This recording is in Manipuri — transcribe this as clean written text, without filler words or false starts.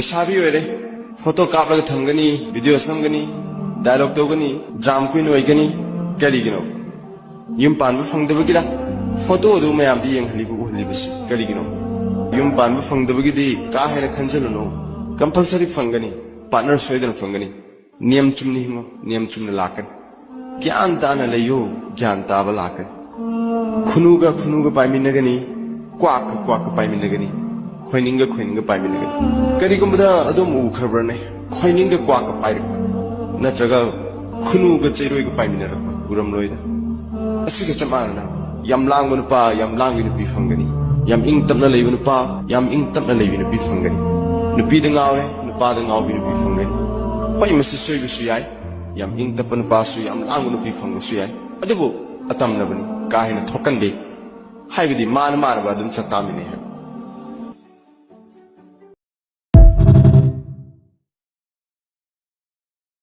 Sabi ore photo kapla thamgani videos namgani dialogue togani drama queen oigani kali gino yum pan bu phangdaba gida photo du mayam di yeng hali bu hali bisi kali gino yum pan bu phangdaba gidi ka hena khanjalo no compulsory phangani partner soidan phangani niyam chumni hingo niyam chumna lakan gyan dana layo gyan taba lakan khunuga paiminagani kwak paiminagani khoininga paiminagani kari gumbada adum u khabrane khoininga kwak pairak natraga khunuga cheiroi ga paiminarak uram loida asiga chamana yam langbu pa yam langbi nupi phangani yam ing tapna leibu pa yam ing tapna leibu nupi phangani nupi da ngawe nupa da ngaw bi nupi phangani khoi masi soi bu suyai yam ing tapan pa su yam langbu nupi phangu suyai adubu atamna bani ka hina thokande haibidi man ba dum chatamine